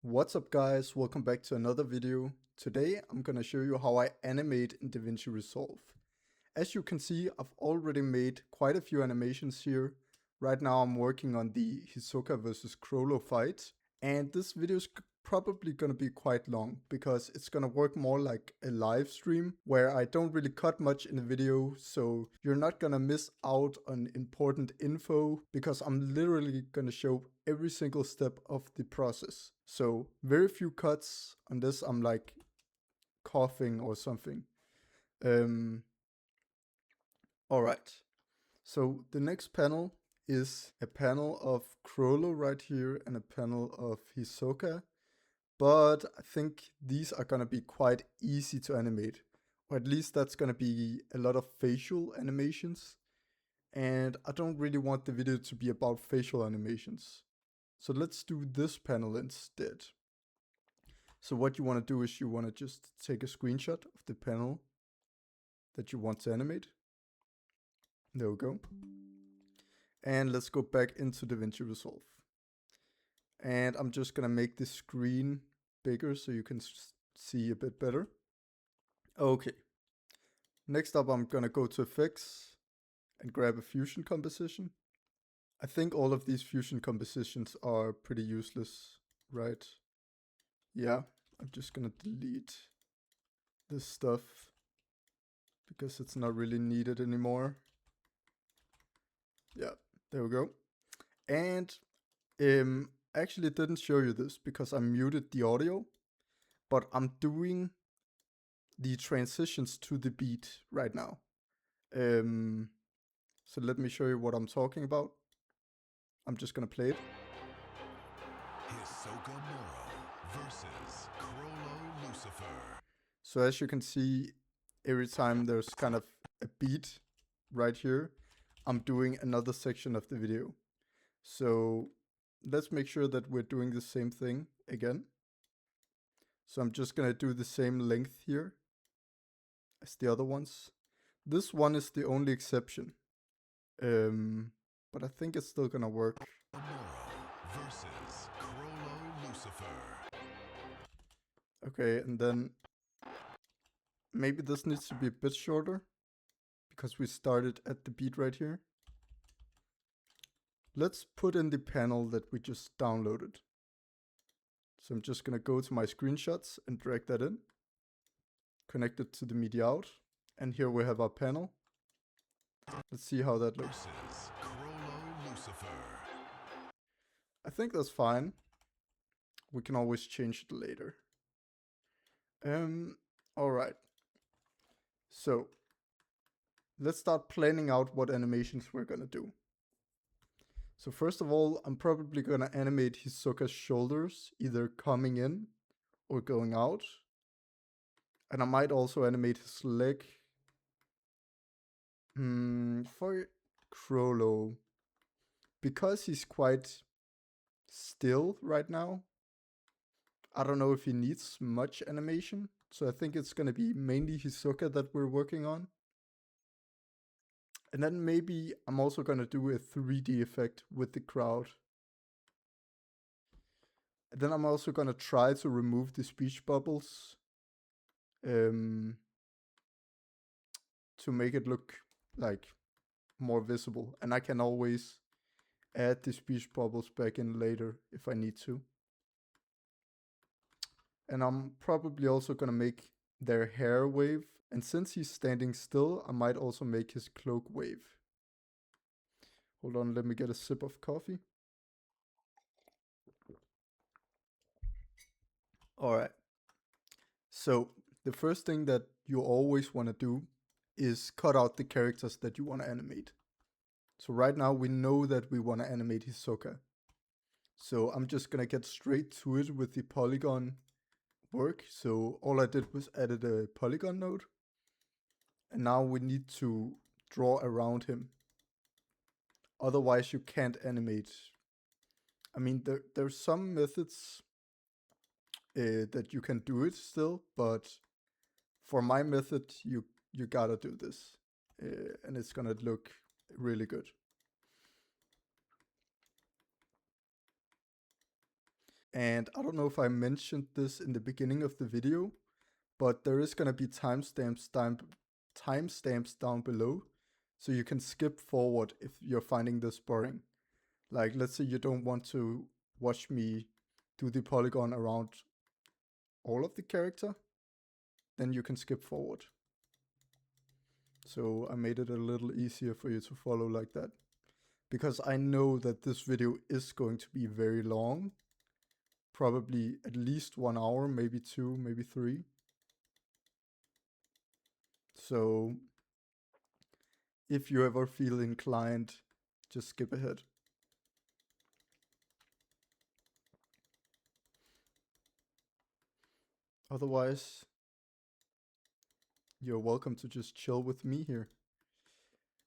What's up guys, welcome back to another video. Today I'm gonna show you how I animate in DaVinci Resolve. As you can see, I've already made quite a few animations here. Right now I'm working on the Hisoka versus Crollo fight, and this video is probably gonna be quite long because it's gonna work more like a live stream where I don't really cut much in the video, so you're not gonna miss out on important info because I'm literally gonna show every single step of the process. So very few cuts unless I'm like coughing or something. Alright, so the next panel is a panel of Crollo right here and a panel of Hisoka. But I think these are gonna be quite easy to animate, or at least that's gonna be a lot of facial animations. And I don't really want the video to be about facial animations. So let's do this panel instead. So what you want to do is you want to just take a screenshot of the panel that you want to animate. There we go. And let's go back into DaVinci Resolve. And I'm just gonna make this screen bigger so you can see a bit better. Okay. Next up, I'm gonna go to Effects and grab a fusion composition. I think all of these fusion compositions are pretty useless, right? Yeah, I'm just gonna delete this stuff because it's not really needed anymore. Yeah, there we go. And I actually didn't show you this because I muted the audio, but I'm doing the transitions to the beat right now. So let me show you what I'm talking about. I'm just gonna play it. Hisoka Moro versus Crollo Lucifer. So as you can see, every time there's kind of a beat right here, I'm doing another section of the video. So let's make sure that we're doing the same thing again. So I'm just gonna do the same length here as the other ones. This one is the only exception. But I think it's still gonna work. Versus Crollo Lucifer. Okay, and then maybe this needs to be a bit shorter because we started at the beat right here. Let's put in the panel that we just downloaded. So I'm just gonna go to my screenshots and drag that in. Connect it to the media out. And here we have our panel. Let's see how that looks. I think that's fine. We can always change it later. Alright. So let's start planning out what animations we're gonna do. So first of all, I'm probably gonna animate Hisoka's shoulders, either coming in or going out. And I might also animate his leg. For Crollo, because he's quite still right now, I don't know if he needs much animation. So I think it's gonna be mainly Hisoka that we're working on. And then maybe I'm also gonna do a 3D effect with the crowd. And then I'm also gonna try to remove the speech bubbles to make it look like more visible. And I can always add the speech bubbles back in later if I need to. And I'm probably also gonna make their hair wave. And since he's standing still, I might also make his cloak wave. Hold on, let me get a sip of coffee. Alright. So the first thing that you always want to do is cut out the characters that you want to animate. So right now we know that we want to animate Hisoka. So I'm just gonna get straight to it with the polygon work. So all I did was added a polygon node. And now we need to draw around him. Otherwise you can't animate. I mean, there's some methods that you can do it still, but for my method, you gotta do this. And it's gonna look really good. And I don't know if I mentioned this in the beginning of the video, but there is gonna be timestamps down below, so you can skip forward if you're finding this boring. Like, let's say you don't want to watch me do the polygon around all of the character, then you can skip forward. So I made it a little easier for you to follow like that, because I know that this video is going to be very long, probably at least 1 hour, maybe 2, maybe 3. So if you ever feel inclined, just skip ahead. Otherwise, you're welcome to just chill with me here.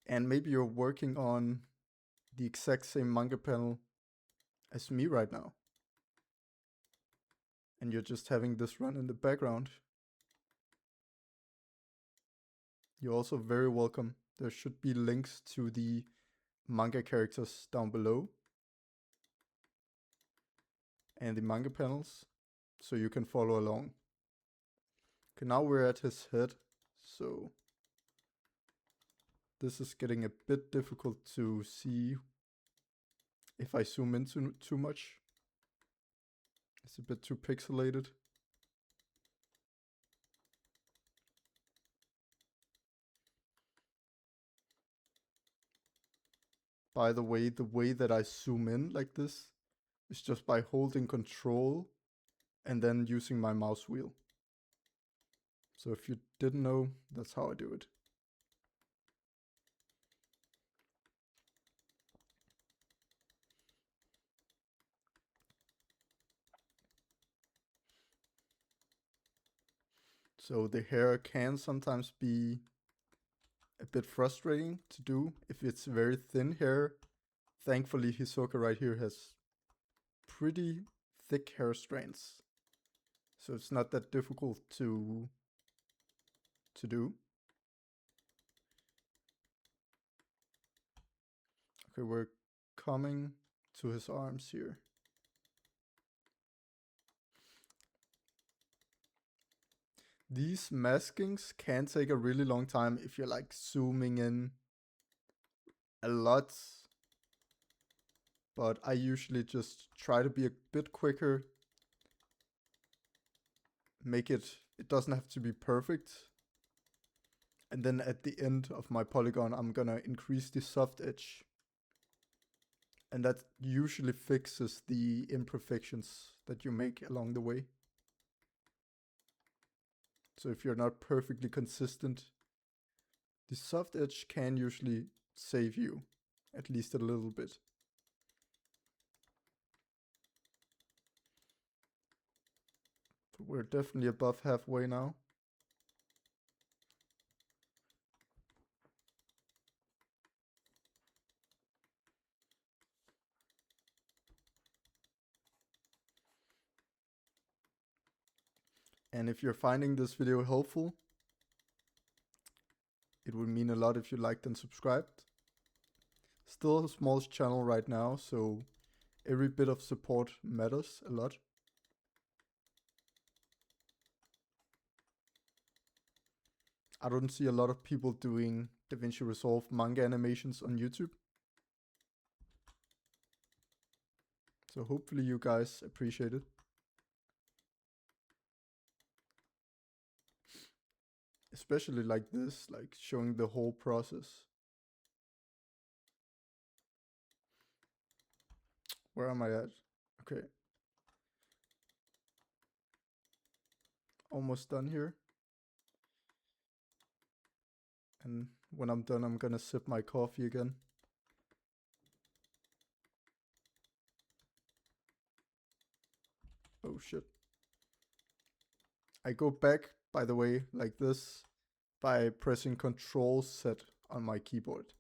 And maybe you're working on the exact same manga panel as me right now, and you're just having this run in the background. You're also very welcome. There should be links to the manga characters down below and the manga panels, so you can follow along. Okay, now we're at his head, so this is getting a bit difficult to see if I zoom in too much. It's a bit too pixelated. By the way that I zoom in like this is just by holding control and then using my mouse wheel. So if you didn't know, that's how I do it. So the hair can sometimes be a bit frustrating to do if it's very thin hair. Thankfully, Hisoka right here has pretty thick hair strands, so it's not that difficult to do. Okay, we're coming to his arms here. These maskings can take a really long time if you're like zooming in a lot, but I usually just try to be a bit quicker. It doesn't have to be perfect. And then at the end of my polygon, I'm gonna increase the soft edge. And that usually fixes the imperfections that you make along the way. So if you're not perfectly consistent, the soft edge can usually save you, at least a little bit. But we're definitely above halfway now. And if you're finding this video helpful, it would mean a lot if you liked and subscribed. Still a small channel right now, so every bit of support matters a lot. I don't see a lot of people doing DaVinci Resolve manga animations on YouTube. So hopefully you guys appreciate it. Especially like this, like showing the whole process. Where am I at? Okay. Almost done here. And when I'm done, I'm gonna sip my coffee again. Oh shit. I go back, by the way, like this by pressing Control Z on my keyboard.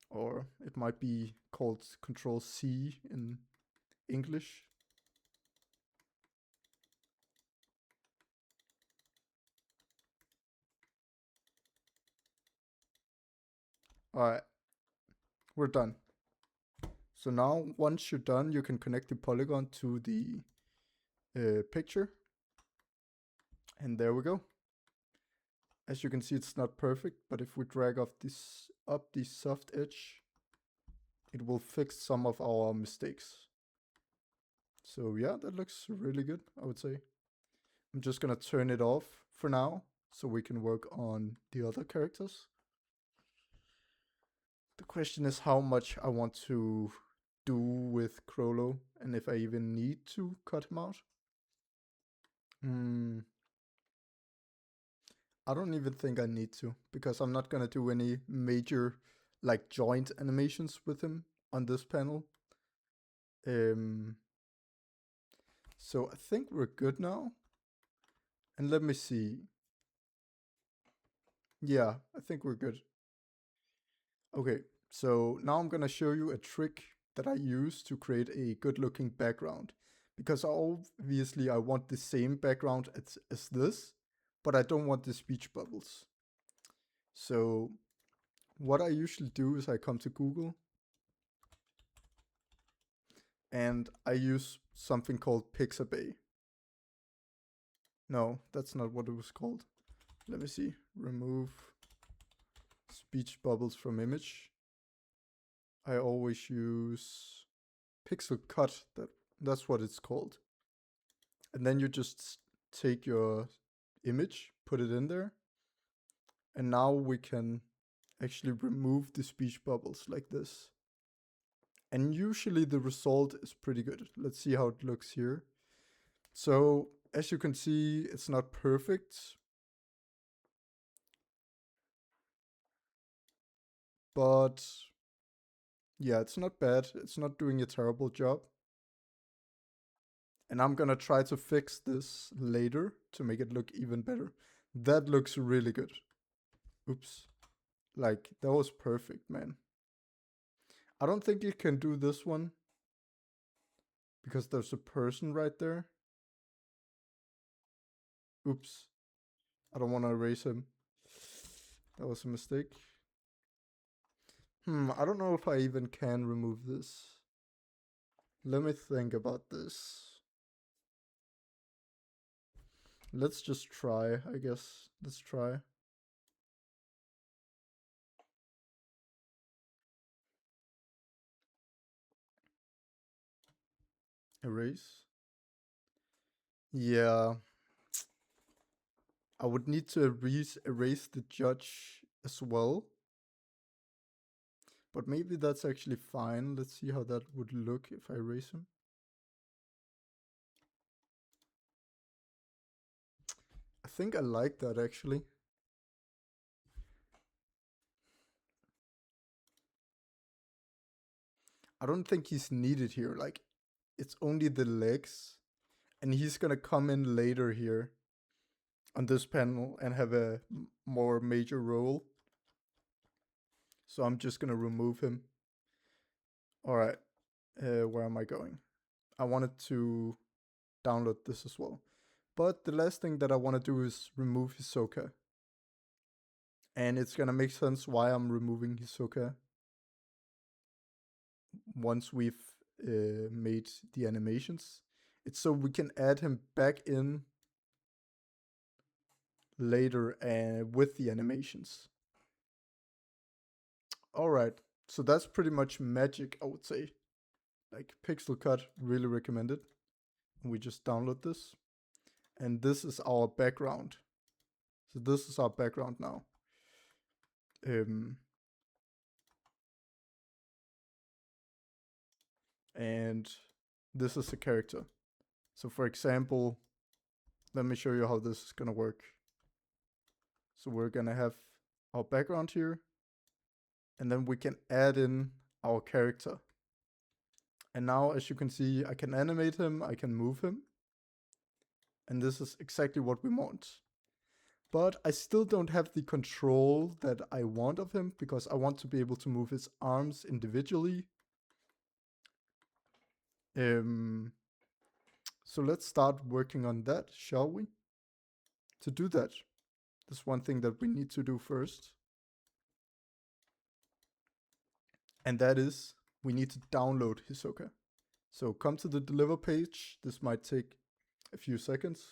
Or it might be called Control C in English. Alright, we're done. So now, once you're done, you can connect the polygon to the picture. And there we go. As you can see, it's not perfect, but if we drag off this up the soft edge, it will fix some of our mistakes. So yeah, that looks really good, I would say. I'm just gonna turn it off for now, so we can work on the other characters. The question is how much I want to do with Crollo, and if I even need to cut him out. I don't even think I need to, because I'm not gonna do any major like joint animations with him on this panel. So I think we're good now. And let me see. Yeah, I think we're good. Okay, so now I'm gonna show you a trick that I use to create a good looking background. Because obviously I want the same background as this, but I don't want the speech bubbles. So what I usually do is I come to Google and I use something called Pixabay. No, that's not what it was called. Let me see. Remove speech bubbles from image. I always use Pixel Cut. That's what it's called. And then you just take your image, put it in there. And now we can actually remove the speech bubbles like this. And usually the result is pretty good. Let's see how it looks here. So as you can see, it's not perfect. But yeah, it's not bad. It's not doing a terrible job. And I'm gonna try to fix this later to make it look even better. That looks really good. Oops. Like, that was perfect, man. I don't think you can do this one because there's a person right there. Oops. I don't want to erase him. That was a mistake. I don't know if I even can remove this. Let me think about this. Let's just try, I guess. Let's try. Erase. Yeah. I would need to erase the judge as well. But maybe that's actually fine. Let's see how that would look if I erase him. I think I like that actually. I don't think he's needed here. Like, it's only the legs. And he's gonna come in later here on this panel and have a more major role. So I'm just gonna remove him. All right, where am I going? I wanted to download this as well. But the last thing that I want to do is remove Hisoka. And it's gonna make sense why I'm removing Hisoka once we've made the animations. It's so we can add him back in later with the animations. All right, so that's pretty much magic, I would say. Like Pixel Cut, really recommended. We just download this, and this is our background. So this is our background now. And this is the character. So for example, let me show you how this is gonna work. So we're gonna have our background here, and then we can add in our character. And now, as you can see, I can animate him, I can move him. And this is exactly what we want. But I still don't have the control that I want of him because I want to be able to move his arms individually. So let's start working on that, shall we? To do that, there's one thing that we need to do first. And that is, we need to download Hisoka. So come to the deliver page. This might take a few seconds.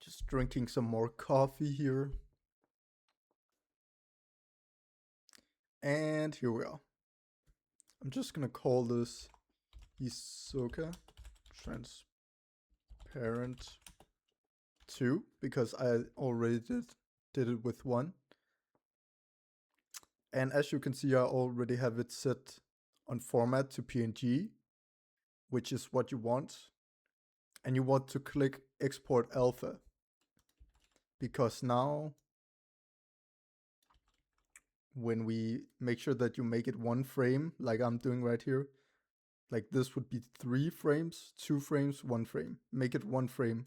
Just drinking some more coffee here. And here we are. I'm just gonna call this Hisoka transparent 2 because I already did it with 1. And as you can see, I already have it set on format to PNG, which is what you want. And you want to click export alpha, because now when we make sure that you make it 1 frame, like I'm doing right here, like this would be 3 frames, 2 frames, 1 frame. Make it 1 frame.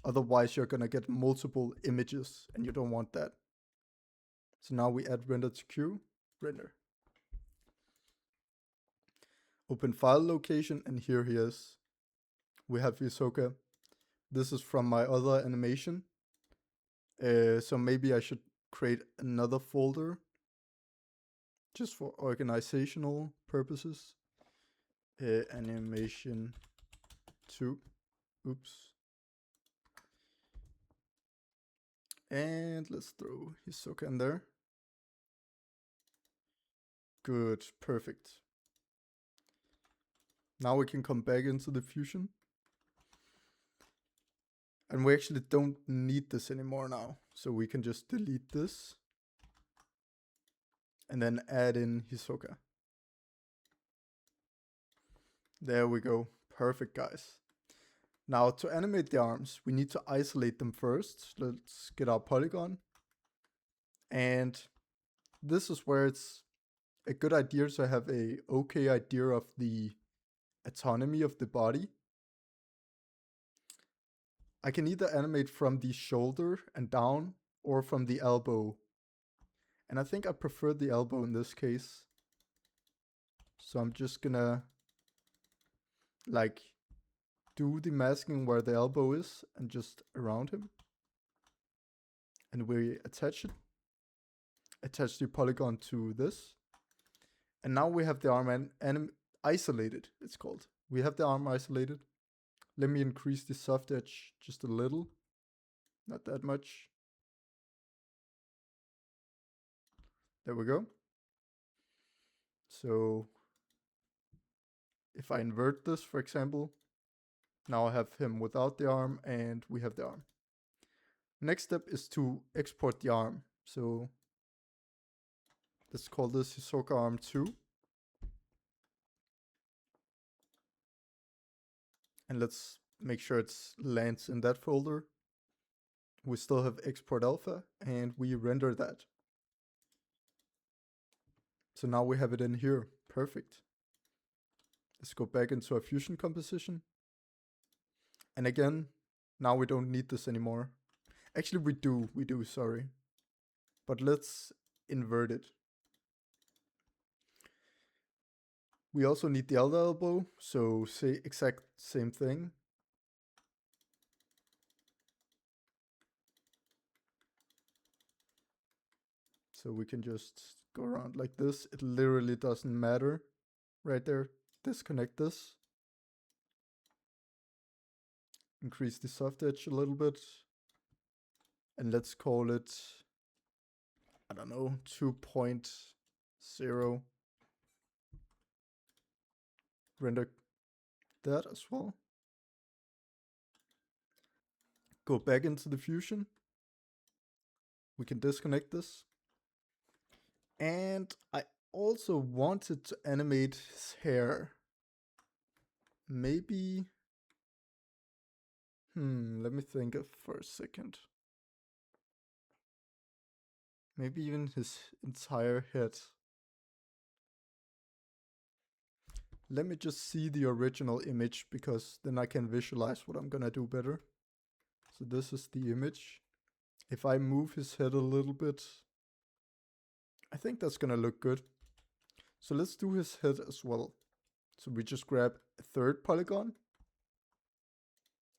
Otherwise, you're gonna get multiple images and you don't want that. So now we add render to queue, render. Open file location, and here he is. We have Hisoka. This is from my other animation. So maybe I should create another folder just for organizational purposes. Animation 2. Oops. And let's throw Hisoka in there. Good, perfect. Now we can come back into the Fusion. And we actually don't need this anymore now. So we can just delete this. And then add in Hisoka. There we go. Perfect, guys. Now to animate the arms, we need to isolate them first. Let's get our polygon. And this is where it's a good idea to have a okay idea of the autonomy of the body. I can either animate from the shoulder and down or from the elbow. And I think I prefer the elbow in this case. So I'm just gonna like do the masking where the elbow is and just around him. And we attach it. Attach the polygon to this. And now we have the arm isolated, it's called. We have the arm isolated. Let me increase the soft edge just a little. Not that much. There we go. So if I invert this, for example, now I have him without the arm and we have the arm. Next step is to export the arm. So let's call this Hisoka arm 2. And let's make sure it lands in that folder. We still have export alpha and we render that. So now we have it in here. Perfect. Let's go back into our Fusion composition. And again, now we don't need this anymore. Actually, we do, sorry. But let's invert it. We also need the other elbow, so say exact same thing. So we can just go around like this. It literally doesn't matter. Right there, disconnect this. Increase the soft edge a little bit. And let's call it, I don't know, 2.0. Render that as well. Go back into the Fusion. We can disconnect this. And I also wanted to animate his hair. Maybe, let me think of for a second. Maybe even his entire head. Let me just see the original image, because then I can visualize what I'm gonna do better. So this is the image. If I move his head a little bit, I think that's gonna look good. So let's do his head as well. So we just grab a third polygon.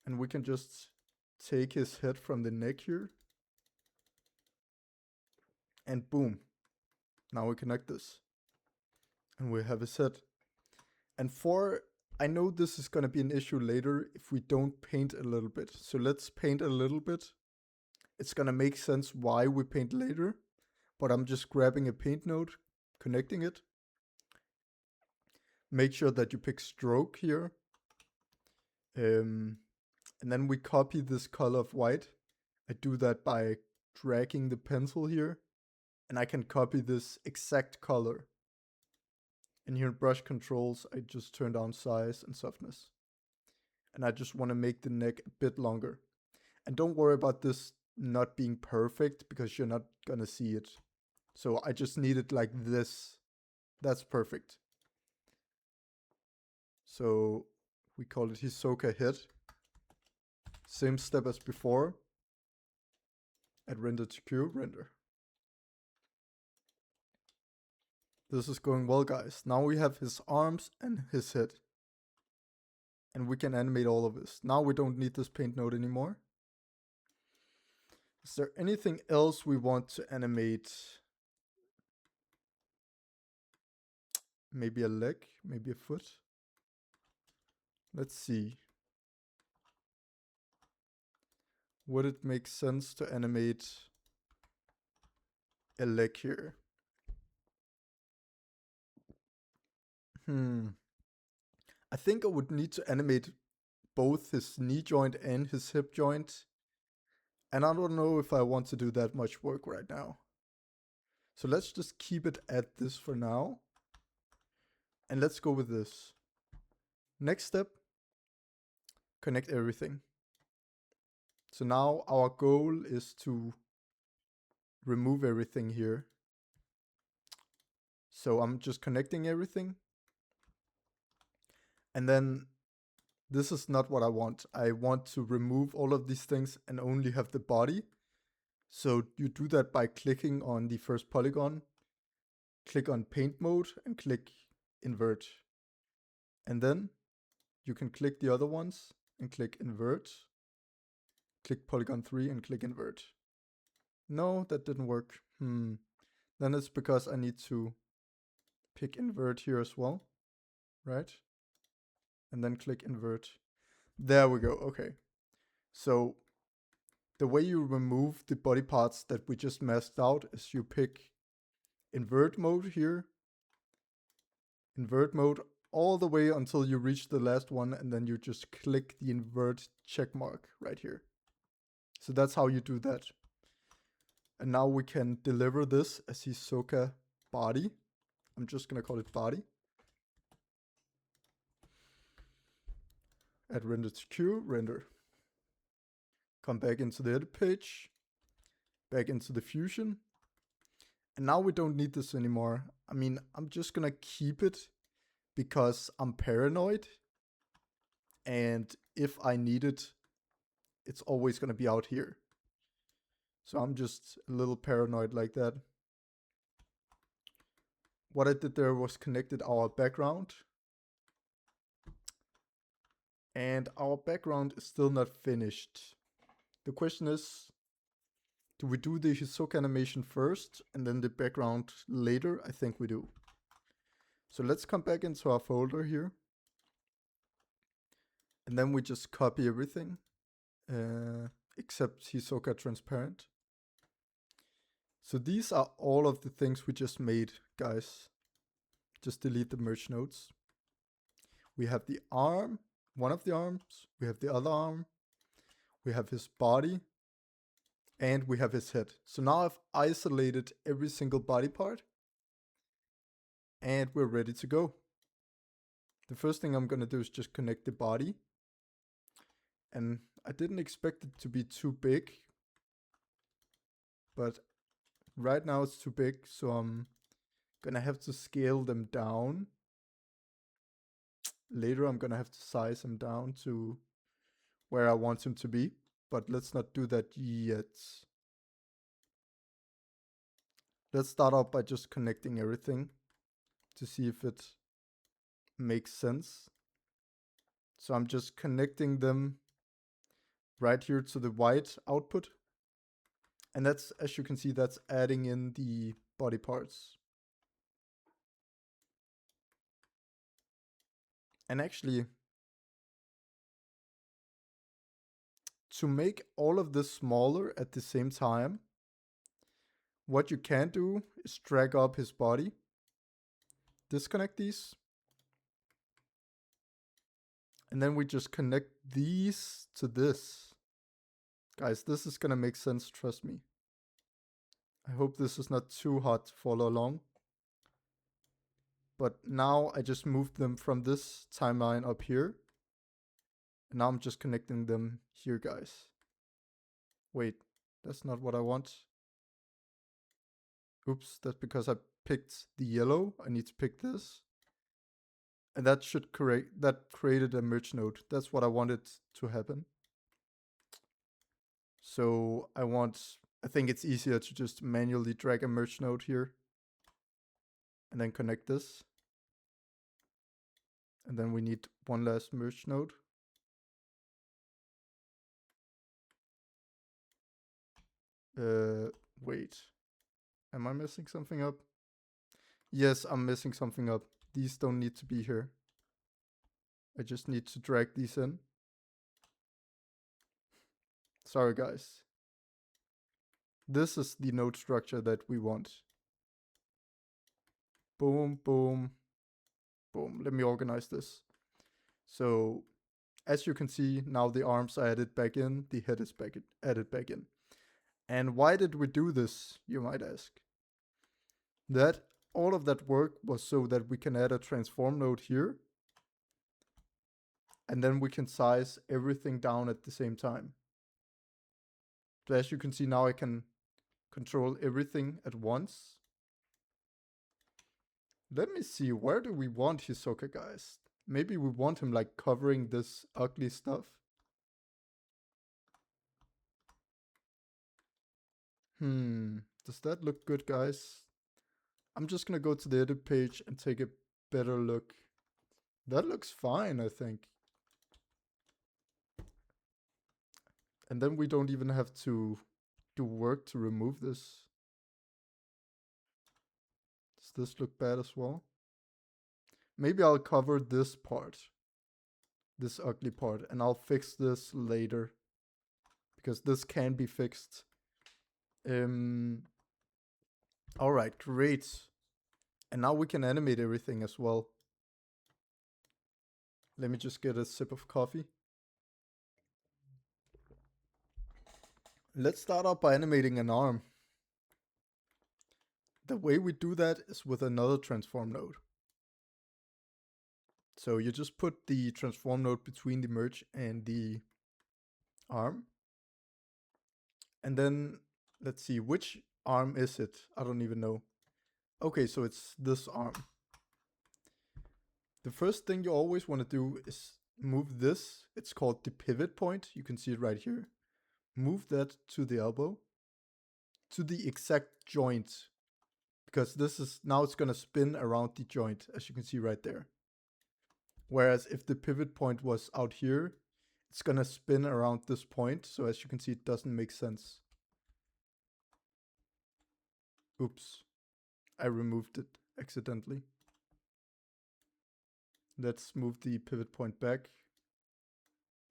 And we can just take his head from the neck here. And boom. Now we connect this. And we have his head. And I know this is going to be an issue later if we don't paint a little bit. So let's paint a little bit. It's going to make sense why we paint later. But I'm just grabbing a paint node, connecting it. Make sure that you pick stroke here. And then we copy this color of white. I do that by dragging the pencil here. And I can copy this exact color. And here in brush controls, I just turn down size and softness. And I just want to make the neck a bit longer. And don't worry about this not being perfect because you're not gonna see it. So I just need it like this. That's perfect. So we call it Hisoka head. Same step as before. Add render to queue, render. This is going well, guys. Now we have his arms and his head. And we can animate all of this. Now we don't need this paint node anymore. Is there anything else we want to animate? Maybe a leg, maybe a foot. Let's see. Would it make sense to animate a leg here? I think I would need to animate both his knee joint and his hip joint. And I don't know if I want to do that much work right now. So let's just keep it at this for now. And let's go with this. Next step, connect everything. So now our goal is to remove everything here. So I'm just connecting everything. And then this is not what I want. I want to remove all of these things and only have the body. So you do that by clicking on the first polygon, click on paint mode and click invert. And then you can click the other ones and click invert. Click polygon 3 and click invert. No, that didn't work. Then it's because I need to pick invert here as well, right? And then click invert. There we go. Okay. So the way you remove the body parts that we just masked out is you pick invert mode here, invert mode all the way until you reach the last one, and then you just click the invert check mark right here. So that's how you do that. And now we can deliver this as Hisoka body. I'm just gonna call it body. Add render to queue, render. Come back into the edit page, back into the fusion. And now we don't need this anymore. I mean, I'm just gonna keep it because I'm paranoid. And if I need it, it's always gonna be out here. So I'm just a little paranoid like that. What I did there was connected our background. And our background is still not finished. The question is, do we do the Hisoka animation first and then the background later? I think we do. So let's come back into our folder here. And then we just copy everything, except Hisoka transparent. So these are all of the things we just made, guys. Just delete the merge nodes. We have the arm, one of the arms, we have the other arm, we have his body, and we have his head. So now I've isolated every single body part, and we're ready to go. The first thing I'm gonna do is just connect the body. And I didn't expect it to be too big, but right now it's too big, so I'm gonna have to scale them down. Later I'm gonna have to size them down to where I want them to be, but let's not do that yet. Let's start out by just connecting everything to see if it makes sense. So I'm just connecting them right here to the white output. And that's, as you can see, that's adding in the body parts. And actually, to make all of this smaller at the same time, what you can do is drag up his body, disconnect these, and then we just connect these to this. Guys, this is gonna make sense, trust me. I hope this is not too hard to follow along. But now I just moved them from this timeline up here. And now I'm just connecting them here, guys. Wait, that's not what I want. Oops, that's because I picked the yellow. I need to pick this. And that should created a merge node. That's what I wanted to happen. So I think it's easier to just manually drag a merge node here. And then connect this. And then we need one last merge node. Wait. Am I messing something up? Yes, I'm messing something up. These don't need to be here. I just need to drag these in. Sorry, guys. This is the node structure that we want. Boom, boom, boom. Let me organize this. So, as you can see, now the arms are added back in, the head is added back in. And why did we do this, you might ask? All of that work was so that we can add a transform node here. And then we can size everything down at the same time. So as you can see now, I can control everything at once. Let me see, where do we want Hisoka, guys? Maybe we want him like covering this ugly stuff. Does that look good, guys? I'm just gonna go to the edit page and take a better look. That looks fine, I think. And then we don't even have to do work to remove this. Does this look bad as well? Maybe I'll cover this part. This ugly part. And I'll fix this later. Because this can be fixed. Alright, great. And now we can animate everything as well. Let me just get a sip of coffee. Let's start out by animating an arm. The way we do that is with another transform node. So you just put the transform node between the merge and the arm. And then let's see, which arm is it? I don't even know. Okay, so it's this arm. The first thing you always want to do is move this. It's called the pivot point. You can see it right here. Move that to the elbow, to the exact joint, because this is now it's going to spin around the joint, as you can see right there. Whereas if the pivot point was out here, it's going to spin around this point. So as you can see, it doesn't make sense. Oops, I removed it accidentally. Let's move the pivot point back.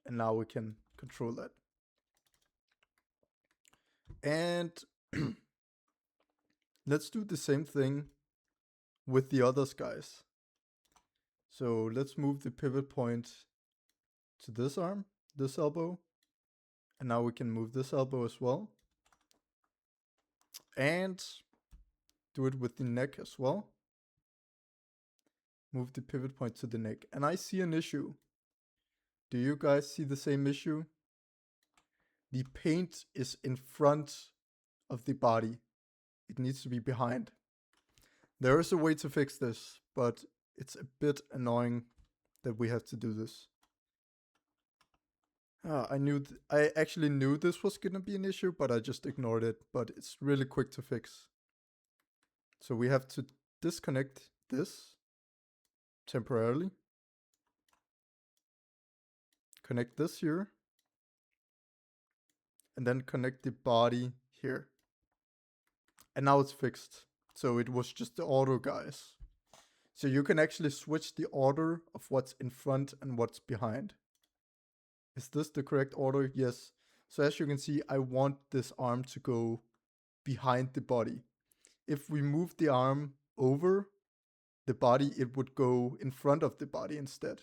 And now we can control that. And let's do the same thing with the others, guys. So let's move the pivot point to this arm, this elbow. And now we can move this elbow as well. And do it with the neck as well. Move the pivot point to the neck. And I see an issue. Do you guys see the same issue? The paint is in front of the body. It needs to be behind. There is a way to fix this, but it's a bit annoying that we have to do this. I actually knew this was gonna be an issue, but I just ignored it. But it's really quick to fix. So we have to disconnect this temporarily. Connect this here. And then connect the body here. And now it's fixed. So it was just the auto, guys. So you can actually switch the order of what's in front and what's behind. Is this the correct order? Yes. So as you can see, I want this arm to go behind the body. If we move the arm over the body, it would go in front of the body instead.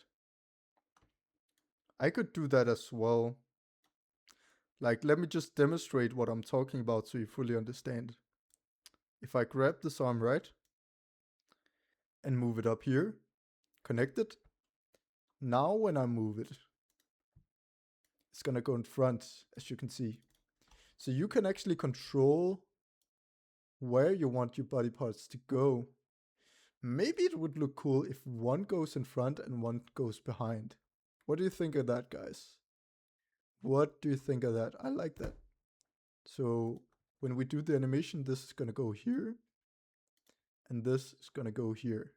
I could do that as well. Like, let me just demonstrate what I'm talking about so you fully understand. If I grab this arm right and move it up here, connect it. Now when I move it, it's gonna go in front, as you can see. So you can actually control where you want your body parts to go. Maybe it would look cool if one goes in front and one goes behind. What do you think of that, guys? What do you think of that? I like that. So when we do the animation, this is gonna go here, and this is gonna go here.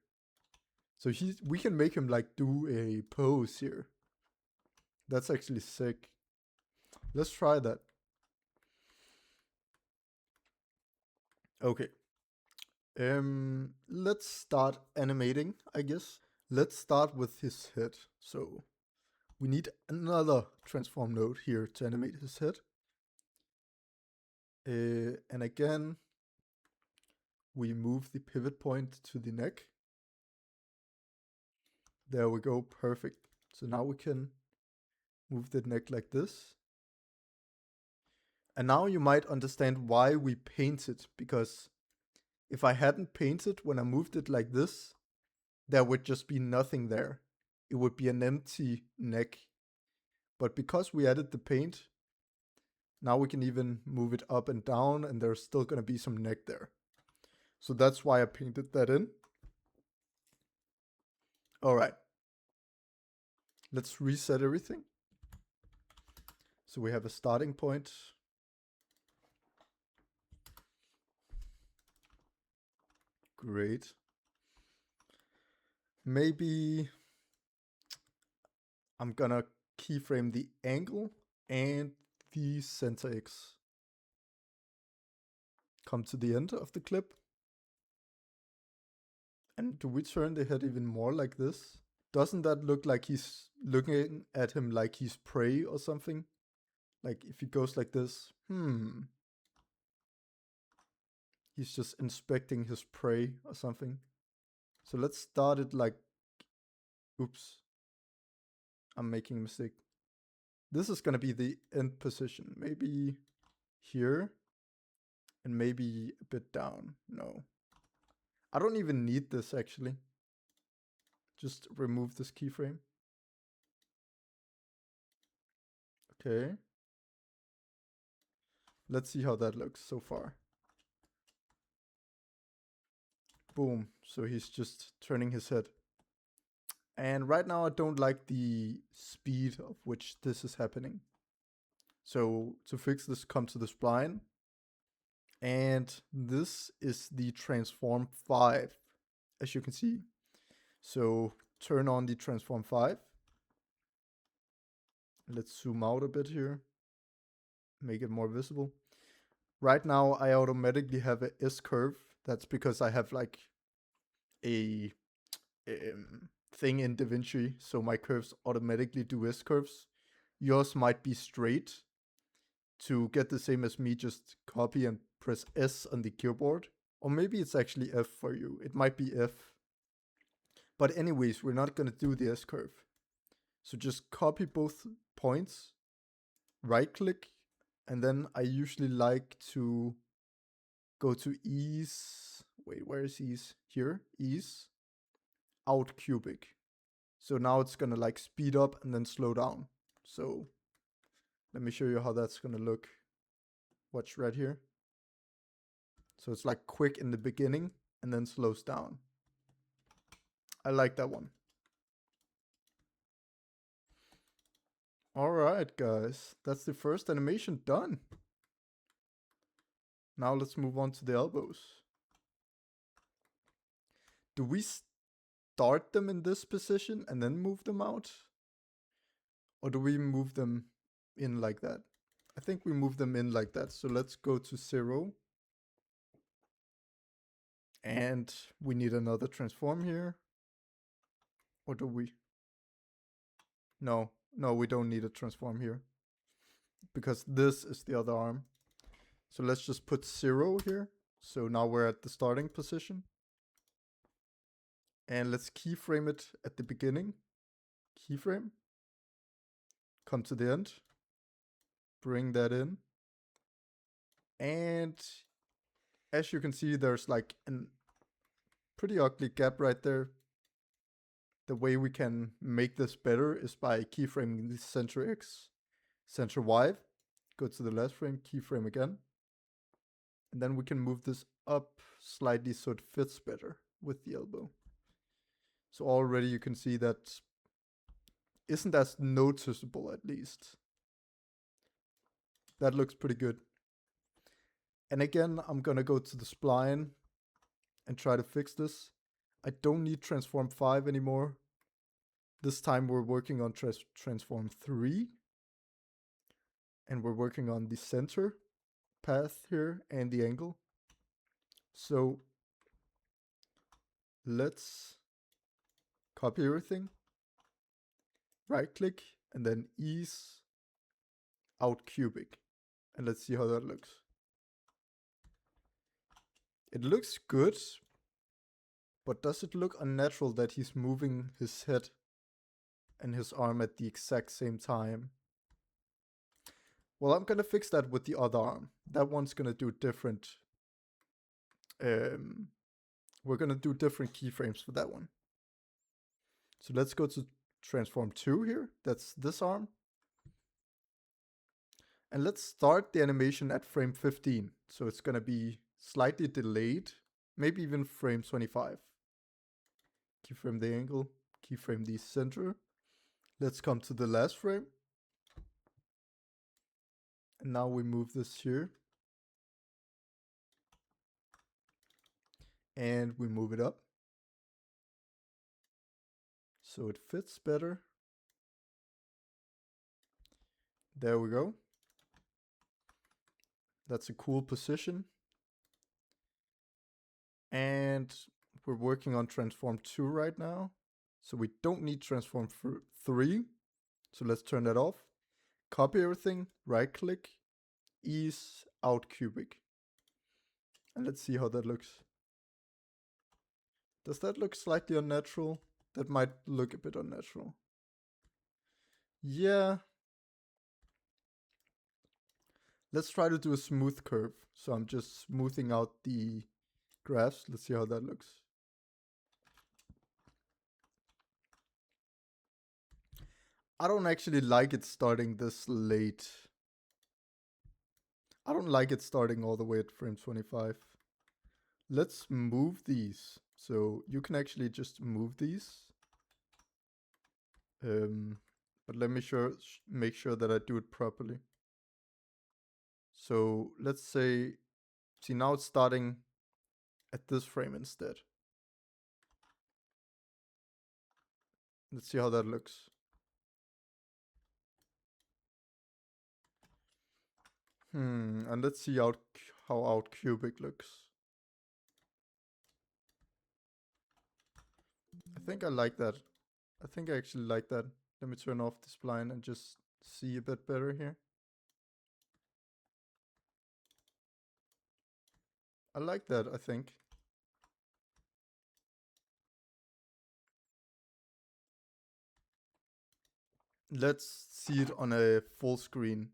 So we can make him like do a pose here. That's actually sick. Let's try that. Okay. Let's start animating, I guess. Let's start with his head. So we need another transform node here to animate his head. And again, we move the pivot point to the neck. There we go, perfect. So now we can move the neck like this. And now you might understand why we painted, because if I hadn't painted when I moved it like this, there would just be nothing there. It would be an empty neck. But because we added the paint, now we can even move it up and down, and there's still gonna be some neck there. So that's why I painted that in. All right. Let's reset everything. So we have a starting point. Great. Maybe I'm gonna keyframe the angle and the center X. Come to the end of the clip. And do we turn the head even more like this? Doesn't that look like he's looking at him like he's prey or something? Like if he goes like this, he's just inspecting his prey or something. So let's start it like, oops, I'm making a mistake. This is gonna be the end position. Maybe here and maybe a bit down. No, I don't even need this actually. Just remove this keyframe. Okay. Let's see how that looks so far. Boom. So he's just turning his head. And right now I don't like the speed of which this is happening. So to fix this, come to the spline. And this is the transform 5, as you can see. So turn on the transform 5. Let's zoom out a bit here. Make it more visible. Right now I automatically have a S curve. That's because I have like a thing in DaVinci, so my curves automatically do S curves. Yours might be straight. To get the same as me, just copy and press S on the keyboard. Or maybe it's actually F for you. It might be F. But anyways, we're not gonna do the S curve. So just copy both points, right click, and then I usually like to go to ease. Wait, where is ease? Here, ease, out cubic. So now it's gonna like speed up and then slow down. So let me show you how that's gonna look. Watch right here. So it's like quick in the beginning and then slows down. I like that one. All right, guys, that's the first animation done. Now let's move on to the elbows. Do we start them in this position and then move them out? Or do we move them in like that? I think we move them in like that. So let's go to 0. And we need another transform here. Or do we? No, we don't need a transform here. Because this is the other arm. So let's just put 0 here. So now we're at the starting position. And let's keyframe it at the beginning. Keyframe. Come to the end. Bring that in. And as you can see, there's like a pretty ugly gap right there. The way we can make this better is by keyframing the center X, center Y. Go to the last frame, keyframe again. And then we can move this up slightly so it fits better with the elbow. So already you can see that isn't as noticeable, at least. That looks pretty good. And again, I'm gonna go to the spline and try to fix this. I don't need transform 5 anymore. This time we're working on transform 3. And we're working on the center path here and the angle. So let's copy everything. Right click and then ease out cubic. And let's see how that looks. It looks good, but does it look unnatural that he's moving his head and his arm at the exact same time? Well, I'm gonna fix that with the other arm. That one's gonna do different. We're gonna do different keyframes for that one. So let's go to transform 2 here. That's this arm. And let's start the animation at frame 15. So it's gonna be slightly delayed, maybe even frame 25. Keyframe the angle, keyframe the center. Let's come to the last frame. And now we move this here. And we move it up. So it fits better. There we go. That's a cool position. And we're working on transform 2 right now. So we don't need transform 3. So let's turn that off. Copy everything, right click, ease out cubic. And let's see how that looks. Does that look slightly unnatural? That might look a bit unnatural. Yeah. Let's try to do a smooth curve. So I'm just smoothing out the graphs. Let's see how that looks. I don't actually like it starting this late. I don't like it starting all the way at frame 25. Let's move these. So you can actually just move these. But let me make sure that I do it properly. So let's say, see now it's starting at this frame instead. Let's see how that looks. And let's see how out cubic looks. I think I like that. I think I actually like that. Let me turn off the spline and just see a bit better here. I like that, I think. Let's see it on a full screen.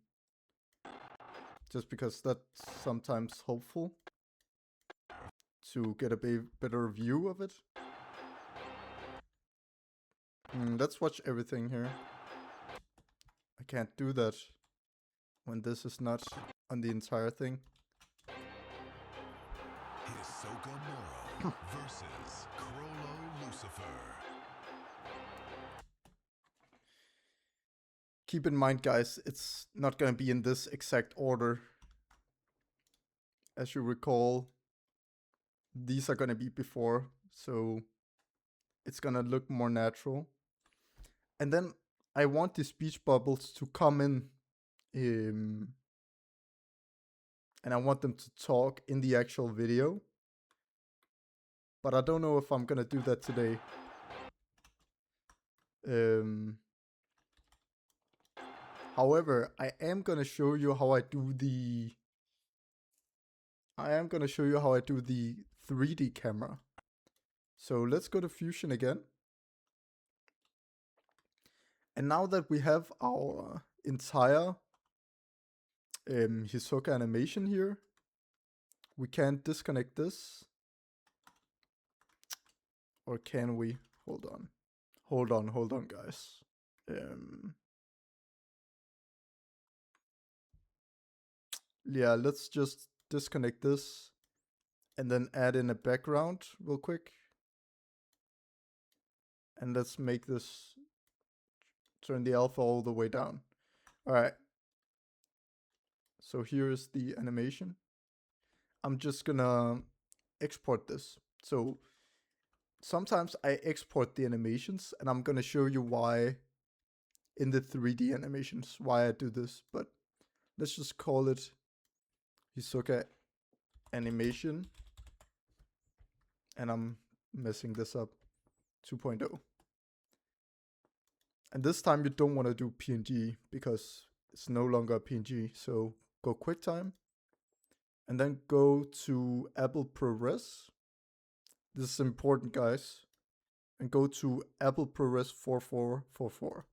Just because that's sometimes helpful to get a better view of it. Let's watch everything here. I can't do that when this is not on the entire thing. Hisoka Moro versus Crollo Lucifer. Keep in mind, guys, it's not going to be in this exact order. As you recall, these are going to be before, so it's going to look more natural. And then I want the speech bubbles to come in, and I want them to talk in the actual video. but I don't know if I'm gonna do that today. However, I am gonna show you how I do the 3D camera. So let's go to Fusion again. And now that we have our entire Hisoka animation here, we can disconnect this. Or can we? Hold on, guys. Yeah, let's just disconnect this and then add in a background real quick. And let's make this turn the alpha all the way down. All right. So here's the animation. I'm just gonna export this. So sometimes I export the animations, and I'm gonna show you why in the 3D animations, why I do this. But let's just call it Hisoka animation. And I'm messing this up. 2.0. And this time you don't want to do PNG because it's no longer a PNG. So go QuickTime and then go to Apple ProRes. This is important, guys. And go to Apple ProRes 4444.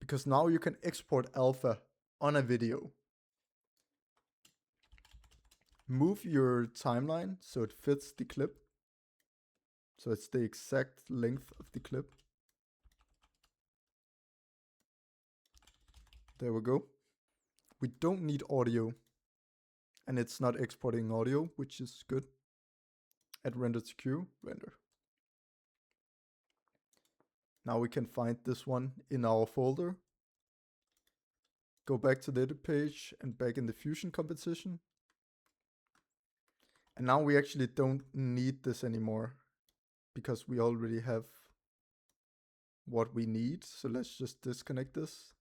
Because now you can export alpha on a video. Move your timeline so it fits the clip. So it's the exact length of the clip. There we go. We don't need audio. And it's not exporting audio, which is good. Add render to queue, render. Now we can find this one in our folder. Go back to the edit page and back in the Fusion composition. And now we actually don't need this anymore because we already have what we need. So let's just disconnect this.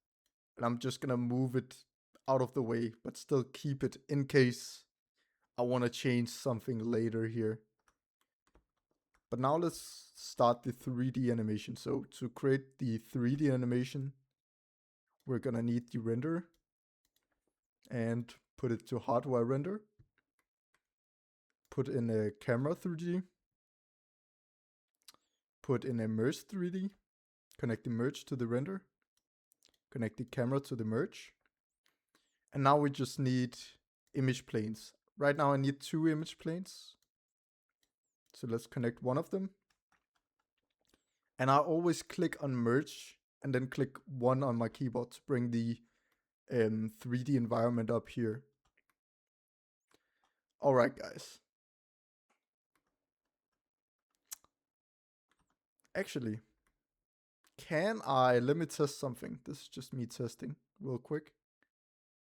And I'm just gonna move it out of the way, but still keep it in case I want to change something later here. But now let's start the 3D animation. So to create the 3D animation, we're gonna need the render and put it to hardwire render. Put in a camera 3D. Put in a merge 3D. Connect the merge to the render. Connect the camera to the merge. And now we just need image planes. Right now I need 2 image planes. So let's connect one of them. And I always click on merge and then click 1 on my keyboard to bring the 3D environment up here. All right, guys. Actually, let me test something. This is just me testing real quick.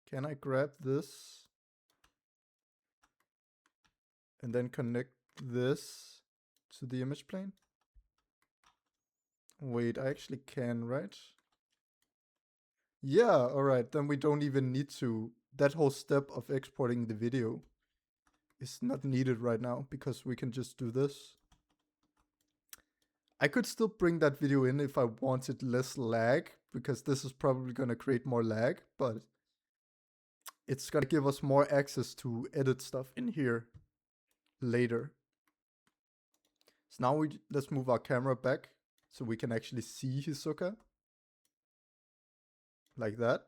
Can I grab this and then connect this to the image plane? Wait, I actually can, right? Yeah, all right. Then we don't even need to. That whole step of exporting the video is not needed right now because we can just do this. I could still bring that video in if I wanted less lag, because this is probably going to create more lag, but it's going to give us more access to edit stuff in here later. So now let's move our camera back so we can actually see Hisoka. Like that.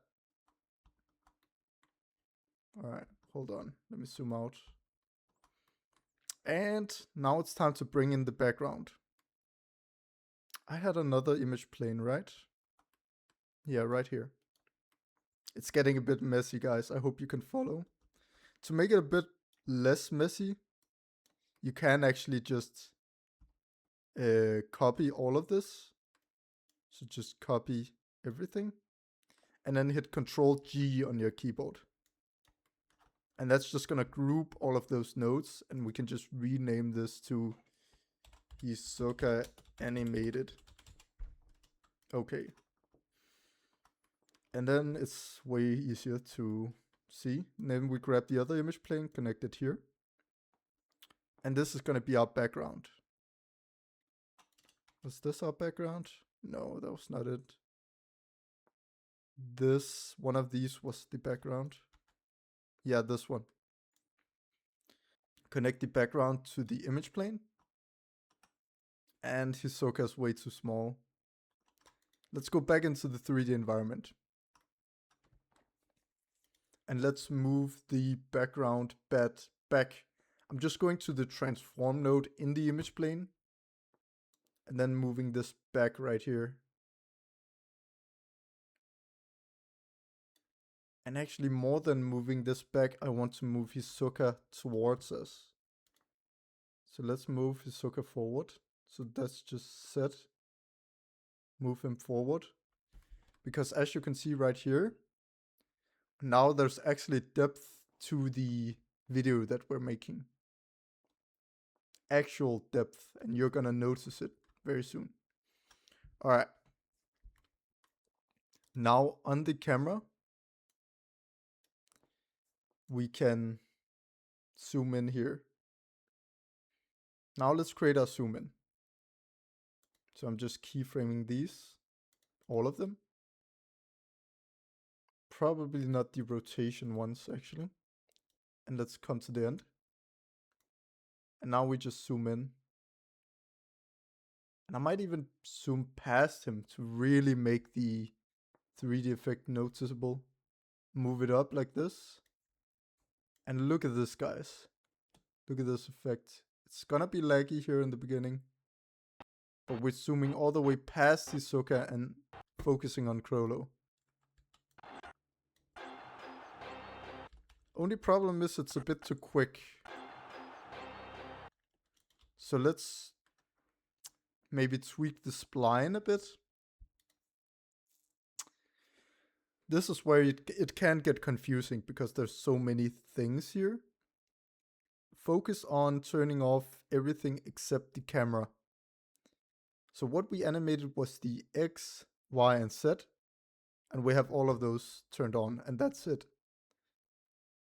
All right, hold on. Let me zoom out. And now it's time to bring in the background. I had another image plane, right? Yeah, right here. It's getting a bit messy, guys. I hope you can follow. To make it a bit less messy, you can actually just copy all of this. So just copy everything. And then hit Control-G on your keyboard. And that's just going to group all of those nodes. And we can just rename this to Hisoka Animated. Okay. And then it's way easier to see. And then we grab the other image plane, connect it here. And this is going to be our background. Was this our background? No, that was not it. This, one of these was the background. Yeah, this one. Connect the background to the image plane. And Hisoka is way too small. Let's go back into the 3D environment. And let's move the background bed back. I'm just going to the transform node in the image plane. And then moving this back right here. And actually, more than moving this back, I want to move Hisoka towards us. So let's move Hisoka forward. So that's just set. Move him forward. Because as you can see right here, now there's actually depth to the video that we're making. Actual depth, and you're gonna notice it very soon. All right. Now on the camera, we can zoom in here. Now let's create our zoom in. So I'm just keyframing these, all of them. Probably not the rotation ones actually. And let's come to the end. And now we just zoom in. And I might even zoom past him to really make the 3D effect noticeable. Move it up like this. And look at this, guys. Look at this effect. It's gonna be laggy here in the beginning. But we're zooming all the way past Hisoka and focusing on Crollo. Only problem is it's a bit too quick. So let's maybe tweak the spline a bit. This is where it can get confusing because there's so many things here. Focus on turning off everything except the camera. So what we animated was the X, Y, and Z. And we have all of those turned on, and that's it.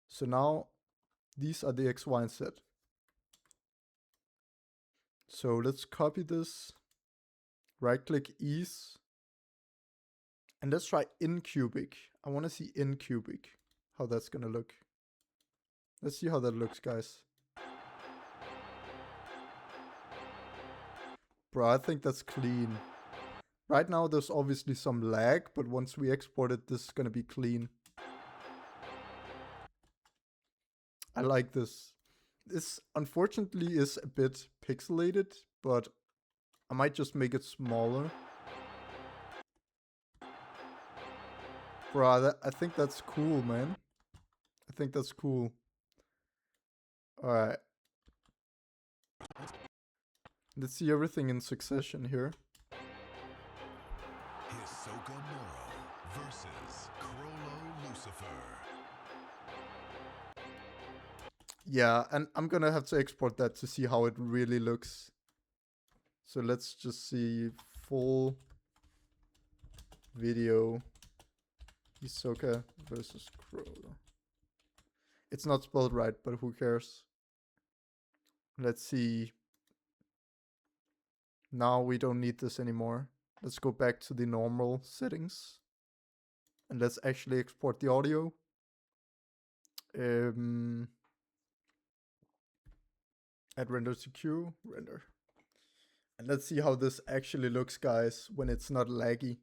So now these are the X, Y, and Z. So let's copy this, right click ease, and let's try in cubic. I want to see in cubic, how that's gonna look. Let's see how that looks, guys. Bro, I think that's clean. Right now there's obviously some lag, but once we export it, this is gonna be clean. I like this. This unfortunately is a bit pixelated, but I might just make it smaller. Bro, I think that's cool, man. I think that's cool. Alright. Let's see everything in succession here. Hisoka Moro versus Crollo Lucifer. Yeah, and I'm gonna have to export that to see how it really looks. So let's just see full video Hisoka versus Crollo. It's not spelled right, but who cares? Let's see. Now we don't need this anymore. Let's go back to the normal settings. And let's actually export the audio. Add render to queue, render. And let's see how this actually looks, guys, when it's not laggy.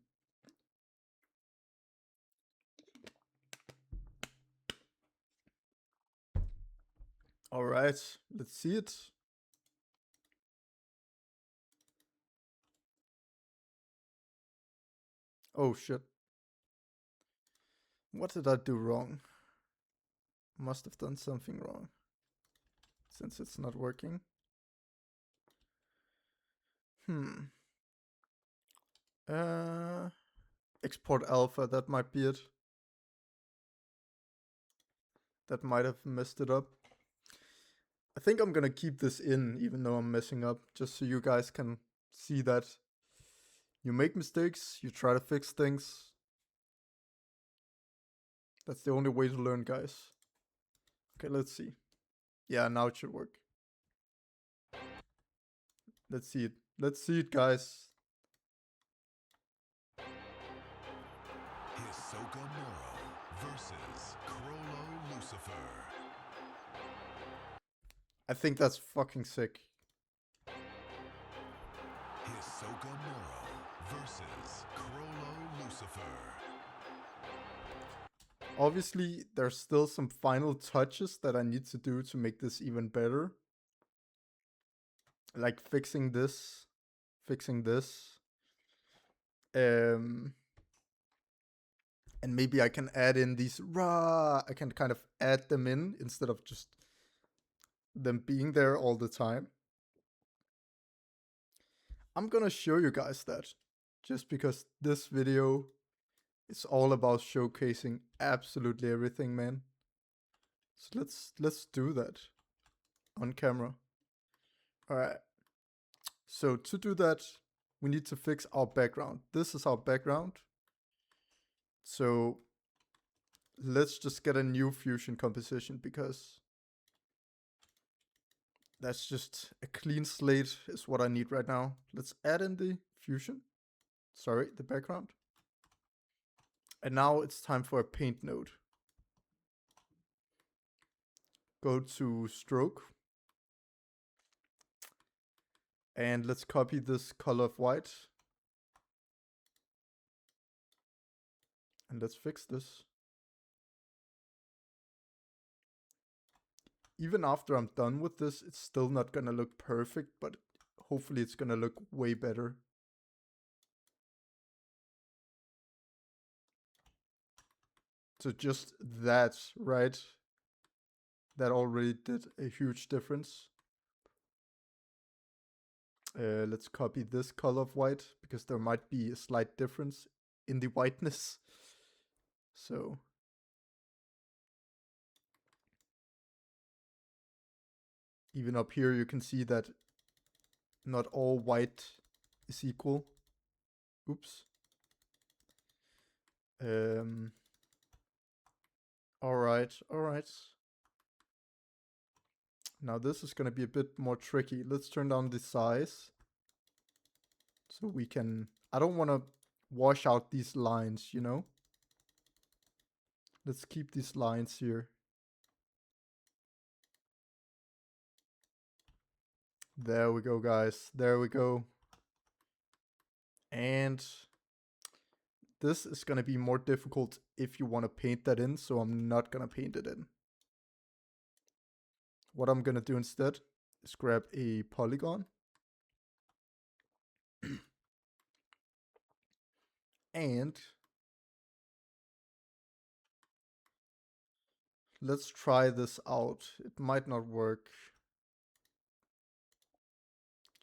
Alright, let's see it. Oh shit. What did I do wrong? Must have done something wrong. Since it's not working. Export alpha, that might be it. That might have messed it up. I think I'm gonna keep this in, even though I'm messing up, just so you guys can see that you make mistakes, you try to fix things. That's the only way to learn, guys. Okay, let's see. Yeah, now it should work. Let's see it. Let's see it, guys. Hisoka Moro versus Crollo Lucifer. I think that's fucking sick. Hisoka Moro versus Crollo Lucifer. Obviously, there's still some final touches that I need to do to make this even better. Like fixing this. And maybe I can add in these RAAH. I can kind of add them in instead of just them being there all the time. I'm gonna show you guys that, just because this video is all about showcasing absolutely everything, man. So let's do that on camera. All right. So to do that, we need to fix our background. This is our background. So let's just get a new fusion composition, because that's just a clean slate is what I need right now. Let's add in the fusion. Sorry, the background. And now it's time for a paint node. Go to stroke. And let's copy this color of white. And let's fix this. Even after I'm done with this, it's still not gonna look perfect, but hopefully it's gonna look way better. So just that, right? That already did a huge difference. Let's copy this color of white, because there might be a slight difference in the whiteness. So even up here, you can see that not all white is equal. Oops. All right. Now this is gonna be a bit more tricky. Let's turn down the size, so we can, I don't wanna wash out these lines, you know? Let's keep these lines here. There we go, guys. There we go. And this is gonna be more difficult if you wanna paint that in, so I'm not gonna paint it in. What I'm gonna do instead is grab a polygon. And let's try this out. It might not work.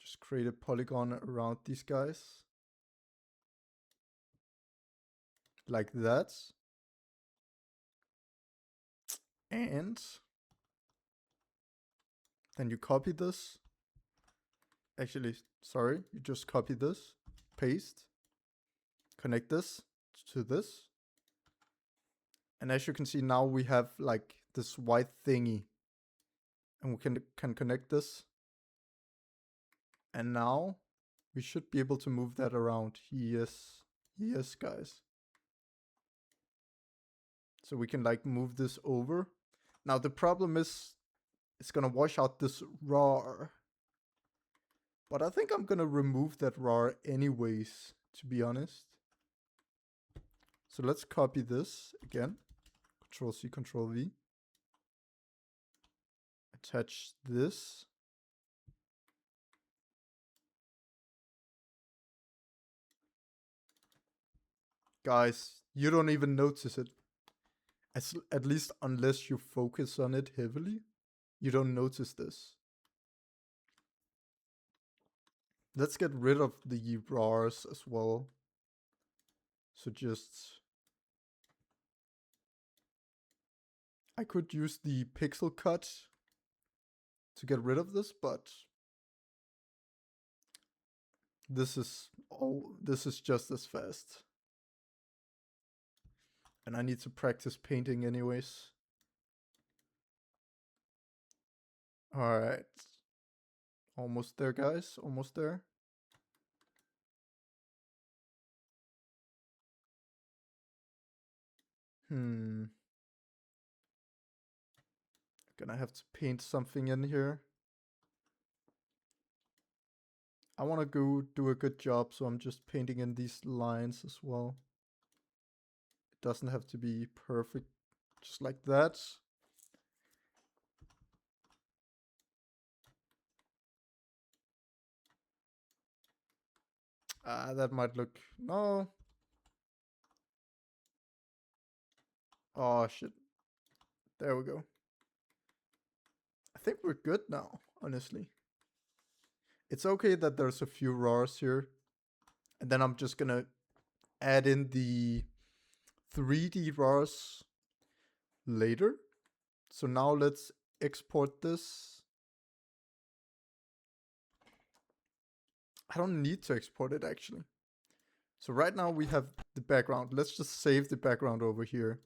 Just create a polygon around these guys. Like that. And then you copy this. Actually, sorry, you just copy this, paste, connect this to this. And as you can see, now we have like this white thingy. And we can connect this. And now we should be able to move that around. Yes, guys. So we can like move this over. Now the problem is it's gonna wash out this RAAH. But I think I'm gonna remove that RAAH anyways, to be honest. So let's copy this again. Control C, Control V. Attach this. Guys, you don't even notice it. At least unless you focus on it heavily, you don't notice this. Let's get rid of the RAAHs as well. So just, I could use the pixel cut to get rid of this, but this is just as fast. And I need to practice painting anyways. All right. Almost there, guys. Almost there. Gonna have to paint something in here. I want to go do a good job, so I'm just painting in these lines as well. It doesn't have to be perfect, just like that. That might look... No. Oh, shit. There we go. I think we're good now, honestly. It's okay that there's a few RAAHs here. And then I'm just gonna add in the 3D RAAHs later. So now let's export this. I don't need to export it, actually. So right now we have the background. Let's just save the background over here.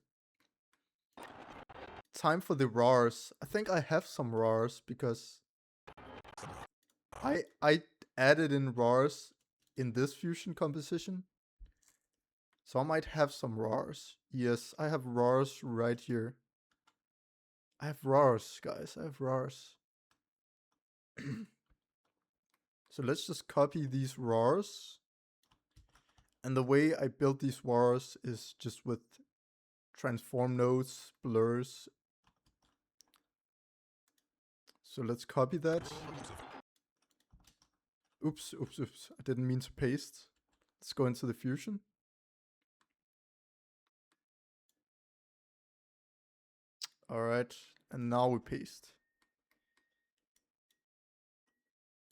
Time for the RAAHs. I think I have some RAAHs because I added in RAAHs in this fusion composition. So I might have some RAAHs. Yes, I have RAAHs right here. I have RAAHs, guys. I have RAAHs. So let's just copy these RAAHs. And the way I built these RAAHs is just with transform nodes, blurs. So let's copy that. Oops. I didn't mean to paste. Let's go into the fusion. All right, and now we paste.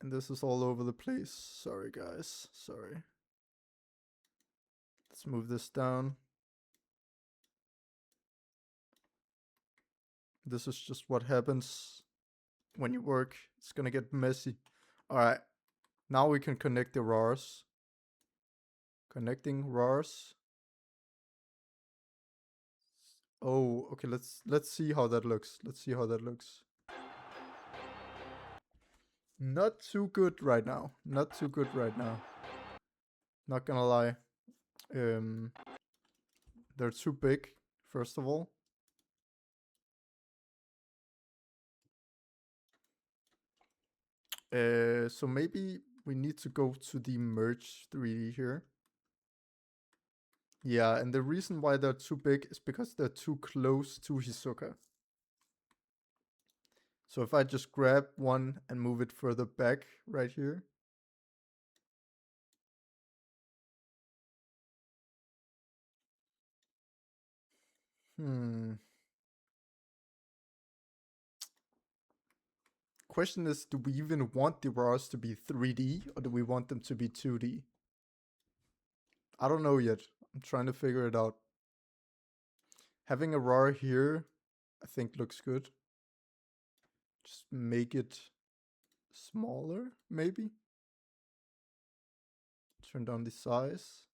And this is all over the place. Sorry, guys. Sorry. Let's move this down. This is just what happens when you work. It's gonna get messy. All right, now we can connect the RAAHs. Connecting RAAHs. Oh, okay. Let's see how that looks. Let's see how that looks. Not too good right now. Not too good right now. Not gonna lie. They're too big, first of all. So maybe we need to go to the merge 3D here. Yeah, and the reason why they're too big is because they're too close to Hisoka. So if I just grab one and move it further back right here. Question is, do we even want the RAAHs to be 3D or do we want them to be 2D? I don't know yet. I'm trying to figure it out. Having a RAAH here, I think looks good. Just make it smaller, maybe. Turn down the size.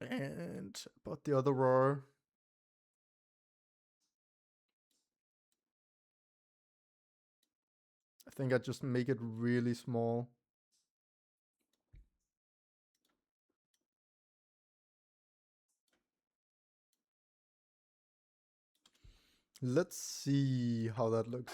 And about the other RAAH. I think I just make it really small. Let's see how that looks.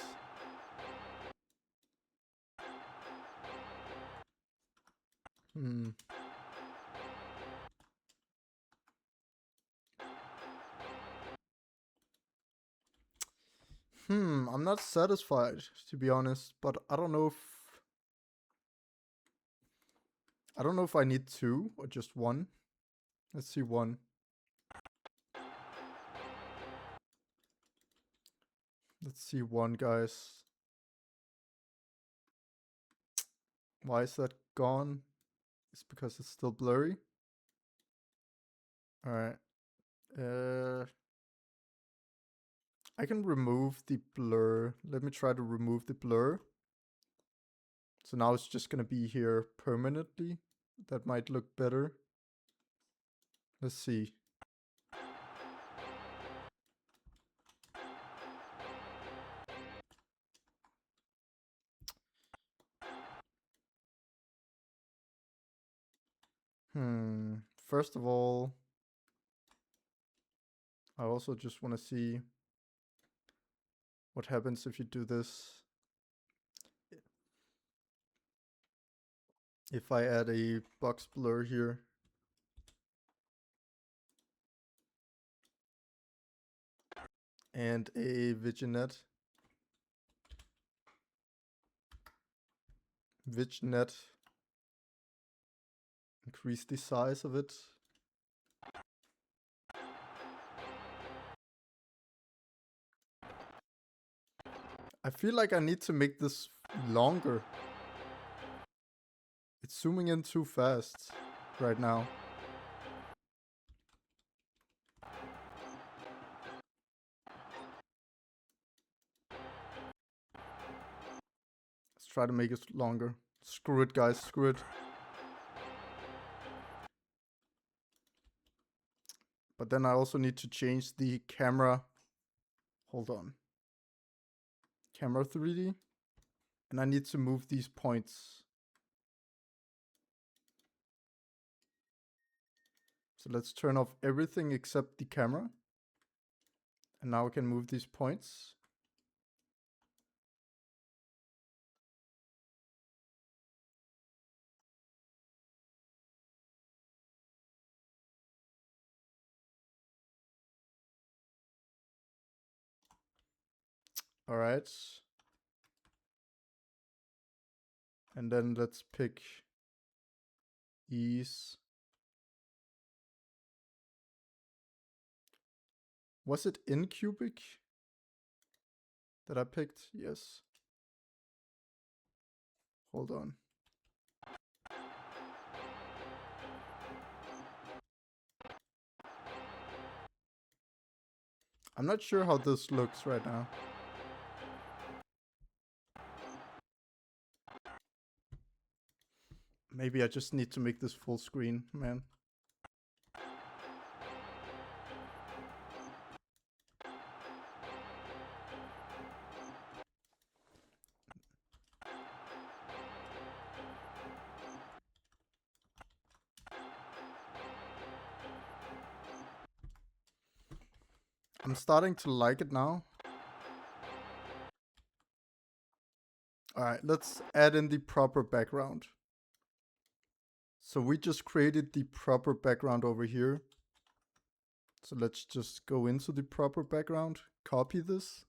I'm not satisfied, to be honest, but I don't know if I need 2 or just 1. Let's see 1. Let's see 1, guys. Why is that gone? It's because it's still blurry. All right. I can remove the blur. Let me try to remove the blur. So now it's just gonna be here permanently. That might look better. Let's see. First of all, I also just want to see what happens if you do this. If I add a box blur here. And a vignette. Increase the size of it. I feel like I need to make this longer. It's zooming in too fast right now. Let's try to make it longer. Screw it, guys, screw it. But then I also need to change the camera. Hold on. Camera 3D. And I need to move these points. So let's turn off everything except the camera. And now we can move these points. All right. And then let's pick ease. Was it in cubic that I picked? Yes. Hold on. I'm not sure how this looks right now. Maybe I just need to make this full screen, man. I'm starting to like it now. All right, let's add in the proper background. So we just created the proper background over here. So let's just go into the proper background, copy this,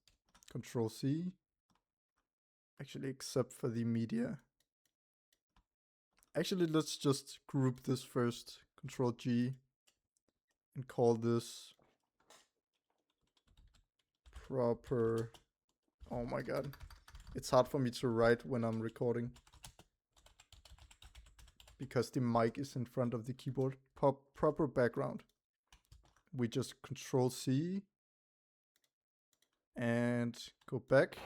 Control C. Actually, except for the media. Actually, let's just group this first, Control G, and call this proper. Oh my god. It's hard for me to write when I'm recording because the mic is in front of the keyboard. Proper background. We just Control C and go back.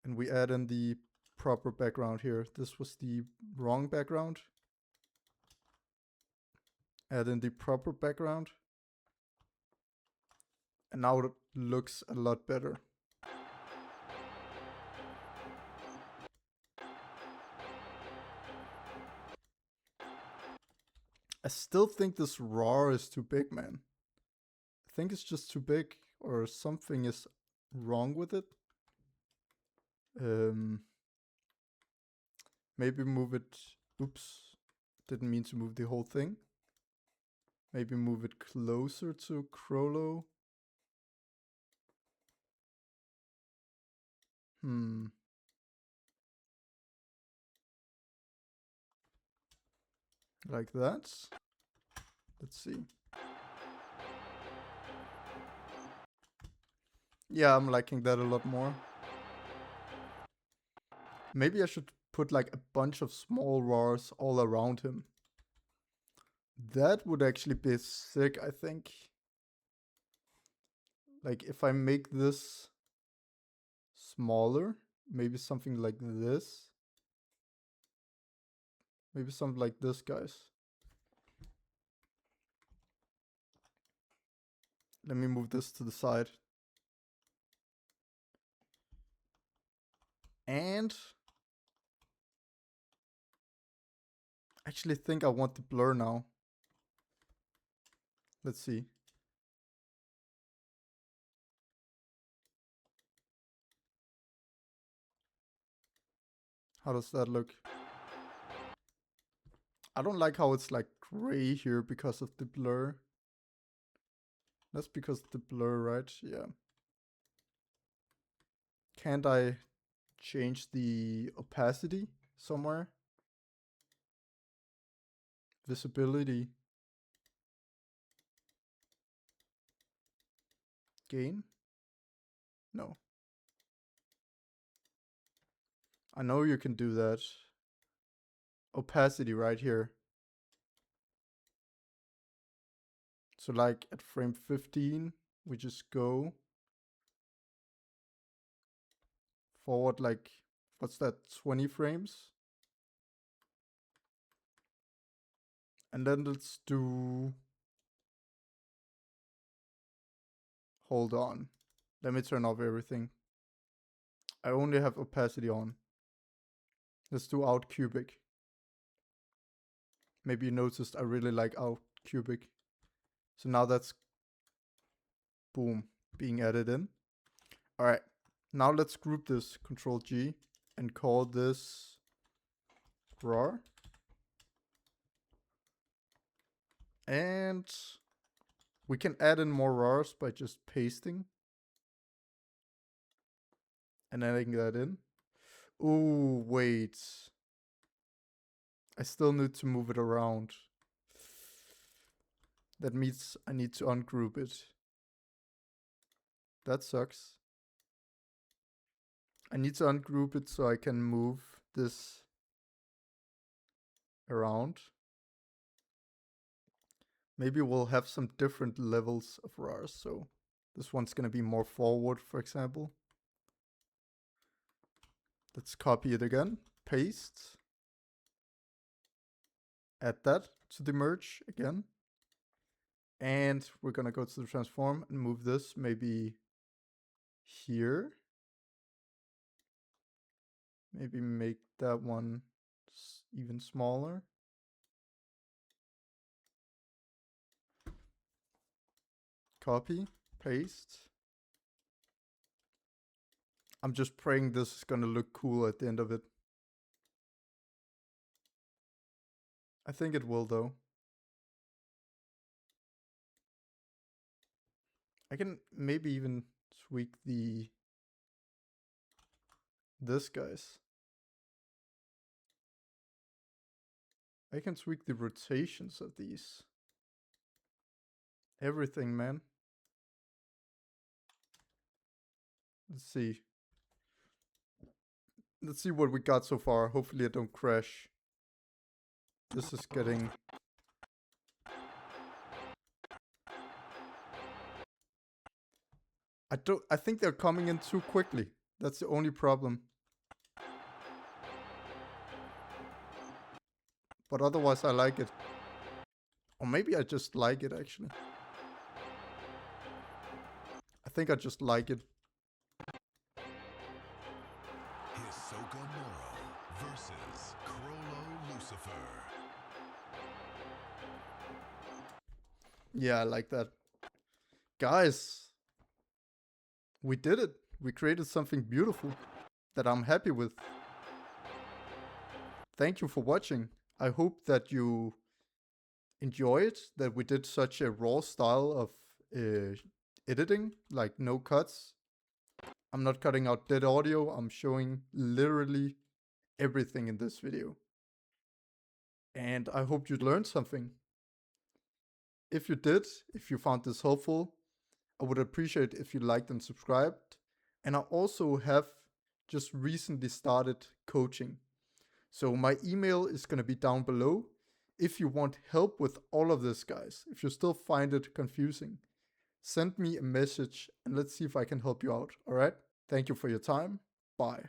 And we add in the proper background here. This was the wrong background. Add in the proper background. And now it looks a lot better. I still think this RAAH is too big, man. I think it's just too big, or something is wrong with it. Maybe move it. Oops. Didn't mean to move the whole thing. Maybe move it closer to Crollo. Like that. Let's see. Yeah, I'm liking that a lot more. Maybe I should put like a bunch of small RAAHs all around him. That would actually be sick, I think. Like if I make this smaller, maybe something like this. Maybe something like this, guys. Let me move this to the side. And I actually think I want the blur now. Let's see. How does that look? I don't like how it's like gray here because of the blur. That's because of the blur, right? Yeah. Can't I change the opacity somewhere? Visibility. Gain? No. I know you can do that. Opacity right here. So like at frame 15, we just go forward like, what's that, 20 frames? And then let's do, hold on. Let me turn off everything. I only have opacity on. Let's do out cubic. Maybe you noticed I really like out cubic. So now that's, boom, being added in. All right, now let's group this, Control G, and call this RAAH. And we can add in more RAAHs by just pasting and adding that in. Ooh, wait. I still need to move it around. That means I need to ungroup it. That sucks. I need to ungroup it so I can move this around. Maybe we'll have some different levels of RAAHs. So this one's going to be more forward, for example. Let's copy it again, paste, add that to the merge again. And we're going to go to the transform and move this maybe here. Maybe make that one even smaller. Copy, paste. I'm just praying this is going to look cool at the end of it. I think it will though. I can maybe even tweak this guys. I can tweak the rotations of these. Everything, man. Let's see. Let's see what we got so far. Hopefully I don't crash. This is getting... I think they're coming in too quickly. That's the only problem. But otherwise I like it. Or maybe I just like it actually. I think I just like it. Hisoka Moro versus Crollo Lucifer. Yeah, I like that. Guys, we did it. We created something beautiful that I'm happy with. Thank you for watching. I hope that you enjoyed that we did such a raw style of editing, like no cuts. I'm not cutting out dead audio. I'm showing literally everything in this video. And I hope you learned something. If you did, if you found this helpful, I would appreciate if you liked and subscribed. And I also have just recently started coaching. So my email is going to be down below. If you want help with all of this, guys, if you still find it confusing, send me a message and let's see if I can help you out. All right. Thank you for your time. Bye.